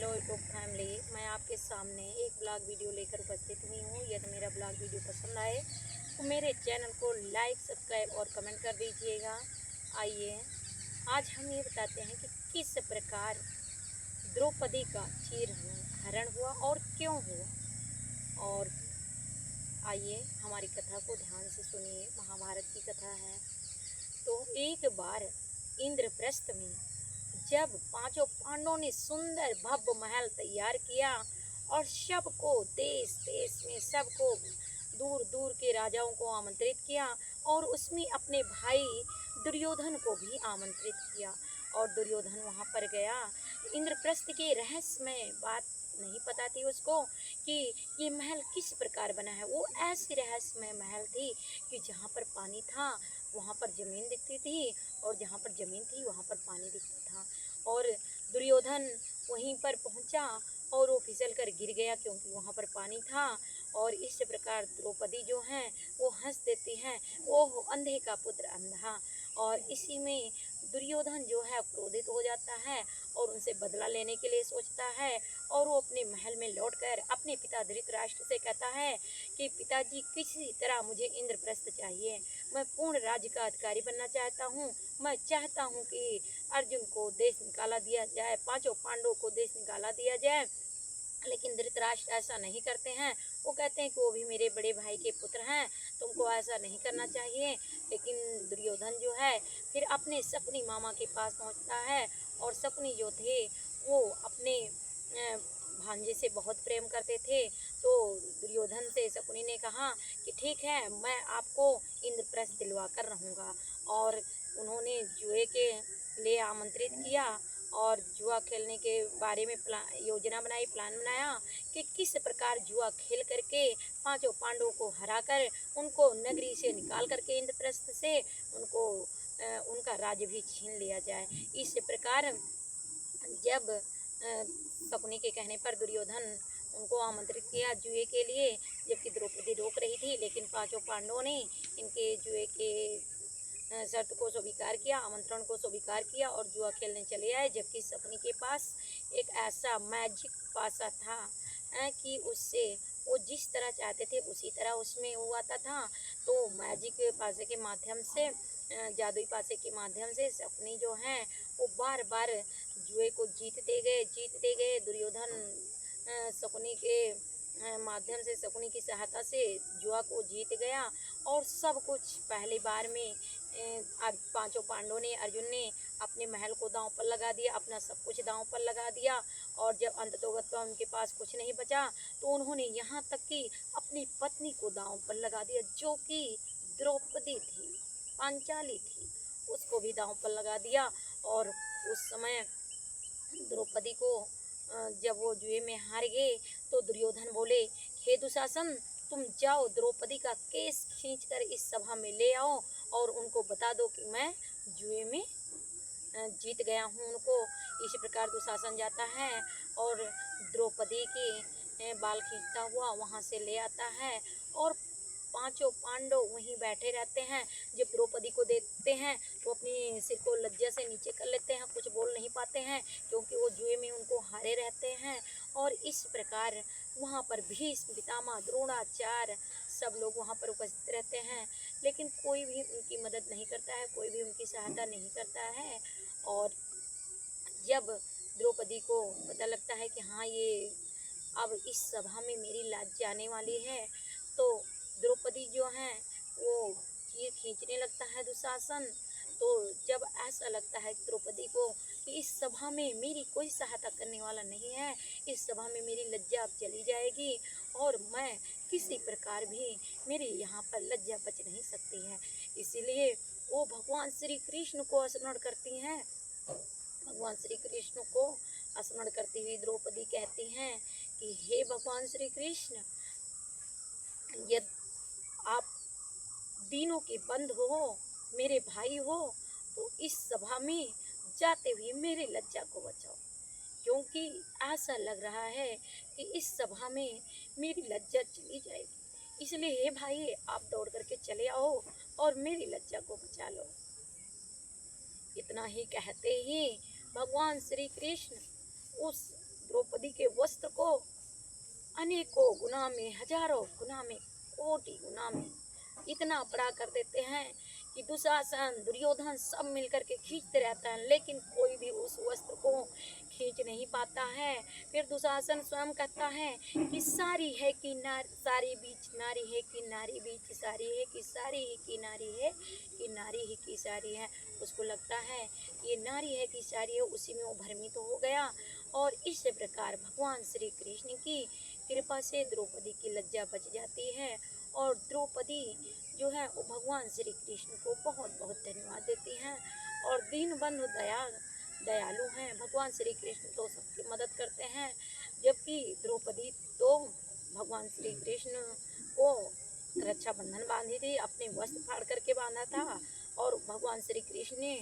Hello YouTube family, मैं आपके सामने एक ब्लॉग वीडियो लेकर उपस्थित हुई हूँ। यदि मेरा ब्लॉग वीडियो पसंद आए तो मेरे चैनल को लाइक, सब्सक्राइब और कमेंट कर दीजिएगा। आइए आज हम ये बताते हैं कि किस प्रकार द्रौपदी का चीरहरण हुआ और क्यों हुआ। और आइए हमारी कथा को ध्यान से सुनिए। महाभारत की कथा है। तो एक बार इंद्रप्रस्थ में जब पांचों पांडवों ने सुंदर भव्य महल तैयार किया और सबको देश देश में सबको दूर दूर के राजाओं को आमंत्रित किया और उसमें अपने भाई दुर्योधन को भी आमंत्रित किया और दुर्योधन वहां पर गया। इंद्रप्रस्थ के रहस्यमय बात नहीं पता थी उसको कि ये महल किस प्रकार बना है। वो ऐसी रहस्यमय महल थी कि जहाँ पर पानी था वहाँ पर जमीन दिखती थी और जहाँ पर जमीन थी वहाँ पर पानी दिखता था। और दुर्योधन वहीं पर पहुंचा और वो फिसल कर गिर गया क्योंकि वहाँ पर पानी था। और इस प्रकार द्रौपदी जो हैं वो हंस देती हैं, ओह अंधे का पुत्र अंधा। और इसी में दुर्योधन जो है क्रोधित हो जाता है और उनसे बदला लेने के लिए सोचता है और वो अपने महल में लौटकर अपने पिता धृतराष्ट्र से कहता है कि पिताजी किसी तरह मुझे इंद्रप्रस्थ चाहिए, मैं पूर्ण राज्य का अधिकारी बनना चाहता हूँ। मैं चाहता हूँ कि अर्जुन को देश निकाला दिया जाए, पांचों पांडवों को देश निकाला दिया जाए। लेकिन धृतराष्ट्र ऐसा नहीं करते हैं। वो कहते हैं कि वो भी मेरे बड़े भाई के पुत्र हैं, तुमको ऐसा नहीं करना चाहिए। लेकिन दुर्योधन जो है फिर अपने शकुनी मामा के पास पहुंचता है और शकुनी जो थे वो अपने भांजे से बहुत प्रेम करते थे। तो दुर्योधन से शकुनी ने कहा कि ठीक है, मैं आपको इंद्रप्रस्थ दिलवा कर रहूँगा। और उन्होंने जुए के लिए आमंत्रित किया और जुआ खेलने के बारे में योजना बनाई, प्लान बनाया कि किस प्रकार जुआ खेल करके पांचों पांडवों को हराकर उनको नगरी से निकाल करके इंद्रप्रस्थ से उनका राज्य भी छीन लिया जाए। इस प्रकार जब शकुनी के कहने पर दुर्योधन उनको आमंत्रित किया जुए के लिए, जबकि द्रौपदी रोक रही थी, लेकिन पांचों पांडवों ने इनके जुए के शर्त को स्वीकार किया, आमंत्रण को स्वीकार किया और जुआ खेलने चले आए। जबकि शकुनी के पास एक ऐसा मैजिक पासा था कि उससे वो जिस तरह चाहते थे उसी तरह उसमें वो आता था। तो मैजिक पासे के माध्यम से, जादुई पासे के माध्यम से शकुनी जो हैं वो बार बार जुए को जीतते गए। दुर्योधन शकुनी के माध्यम से, शकुनी की सहायता से जुआ को जीत गया और सब कुछ पहली बार में पांचों पांडवों ने, अर्जुन ने अपने महल को दांव पर लगा दिया, अपना सब कुछ दांव पर लगा दिया। और जब अंततोगत्वा उनके पास कुछ नहीं बचा तो उन्होंने यहाँ तक कि अपनी पत्नी को दांव पर लगा दिया, जो कि द्रौपदी थी, पांचाली थी, उसको भी दांव पर लगा दिया। और उस समय द्रौपदी को जब वो जुए में हार गए तो दुर्योधन बोले, हे दुशासन, तुम जाओ द्रौपदी का केस खींचकर इस सभा में ले आओ और उनको बता दो कि मैं जुए में जीत गया हूँ उनको। इस प्रकार दुशासन जाता है और द्रौपदी के बाल खींचता हुआ वहाँ से ले आता है और पांचों पांडव वहीं बैठे रहते हैं। जब द्रौपदी को देखते हैं तो अपनी सिर को लज्जा से नीचे कर लेते हैं, कुछ बोल नहीं पाते हैं क्योंकि वो जुए में उनको हारे रहते हैं। और इस प्रकार वहाँ पर भीष्म पितामह, द्रोणाचार्य सब लोग वहाँ पर उपस्थित रहते हैं, लेकिन कोई भी उनकी मदद नहीं करता है, कोई भी उनकी सहायता नहीं करता है। और जब द्रौपदी को पता लगता है कि हाँ, ये अब इस सभा में मेरी लाज जाने वाली है, तो द्रौपदी जो है वो चीर खींचने लगता है दुशासन। तो जब ऐसा लगता है द्रौपदी को कि इस सभा में मेरी कोई सहायता करने वाला नहीं है, इस सभा में मेरी लज्जा अब चली जाएगी और मैं किसी प्रकार भी, मेरी यहाँ पर लज्जा बच नहीं सकती है, इसीलिए वो भगवान श्री कृष्ण को स्मरण करती हैं। भगवान श्री कृष्ण को स्मरण करती हुई द्रौपदी कहती हैं कि हे भगवान श्री कृष्ण, यदि आप दीनों के बंधु हो, मेरे भाई हो, तो इस सभा में जाते हुए मेरे लज्जा को बचाओ, क्योंकि ऐसा लग रहा है कि इस सभा में मेरी लज्जा चली जाएगी। इसलिए हे भाई, आप दौड़ करके चले आओ और मेरी लज्जा को बचा लो। इतना ही कहते ही भगवान श्री कृष्ण उस द्रौपदी के वस्त्र को अनेकों गुना में, हजारों गुना में, कोटि गुना में इतना बड़ा कर देते हैं कि दुशासन, दुर्योधन सब मिलकर के खींचते रहते हैं, लेकिन कोई भी उस वस्त्र को खींच नहीं पाता है। फिर दुशासन स्वयं कहता है कि सारी है कि सारी बीच नारी है कि नारी बीच सारी है कि सारी ही की नारी है कि नारी ही की सारी है। उसको लगता है ये नारी है कि सारी है, उसी में वो भ्रमित हो गया। और इस प्रकार भगवान श्री कृष्ण की कृपा से द्रौपदी की लज्जा बच जाती है और द्रौपदी जो है वो भगवान श्री कृष्ण को बहुत बहुत धन्यवाद देती हैं। और दीनबंधु दयालु हैं। भगवान श्री कृष्ण तो सबकी मदद करते हैं, जबकि द्रौपदी तो भगवान श्री कृष्ण को रक्षाबंधन बांधी थी, अपने वस्त्र फाड़ करके बांधा था। और भगवान श्री कृष्ण ने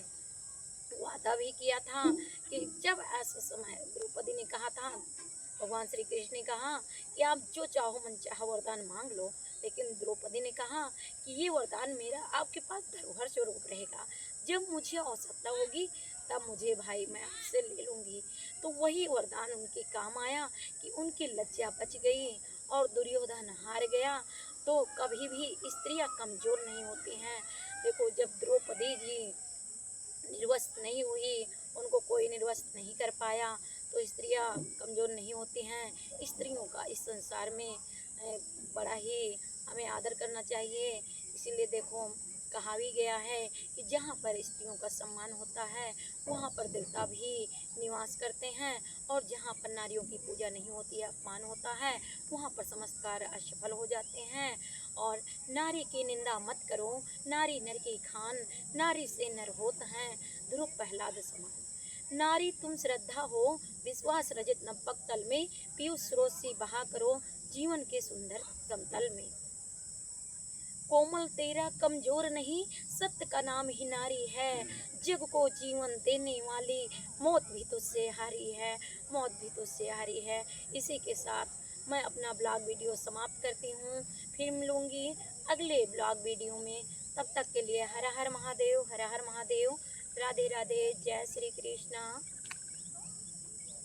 वादा भी किया था कि जब ऐसा समय, द्रौपदी ने कहा था, भगवान श्री कृष्ण ने कहा कि आप जो चाहो मन चाहो वरदान मांग लो, लेकिन द्रौपदी ने कहा कि ये वरदान मेरा आपके पास धरोहर स्वरूप रहेगा, जब मुझे आवश्यकता होगी तब मुझे भाई मैं आपसे ले लूँगी। तो वही वरदान उनके काम आया कि उनकी लज्जा बच गई और दुर्योधन हार गया। तो कभी भी स्त्रियां कमज़ोर नहीं होती हैं। देखो, जब द्रौपदी जी निर्वस्त्र नहीं हुई, उनको कोई निर्वस्त्र नहीं कर पाया, तो स्त्रियां कमज़ोर नहीं होती हैं। स्त्रियों का इस संसार में बड़ा ही हमें आदर करना चाहिए। इसीलिए देखो, कहा भी गया है कि जहाँ पर स्त्रियों का सम्मान होता है वहाँ पर देवता भी निवास करते हैं, और जहाँ पर नारियों की पूजा नहीं होती है, अपमान होता है, वहाँ पर समस्त कार्य असफल हो जाते हैं। और नारी की निंदा मत करो, नारी नर की खान, नारी से नर होत हैं ध्रुव प्रहलाद समान। नारी तुम श्रद्धा हो, विश्वास रजत नपक तल में, पीयूष स्रोत सी बहा करो जीवन के सुंदर समतल में। कोमल तेरा कमजोर नहीं, सत्य का नाम ही नारी है, जग को जीवन देने वाली, मौत भी तुझसे हारी है, मौत भी तुझसे हारी है। इसी के साथ मैं अपना ब्लॉग वीडियो समाप्त करती हूँ। फिर मिलूँगी अगले ब्लॉग वीडियो में। तब तक के लिए हर हर महादेव, हर हर महादेव। राधे राधे, जय श्री कृष्णा।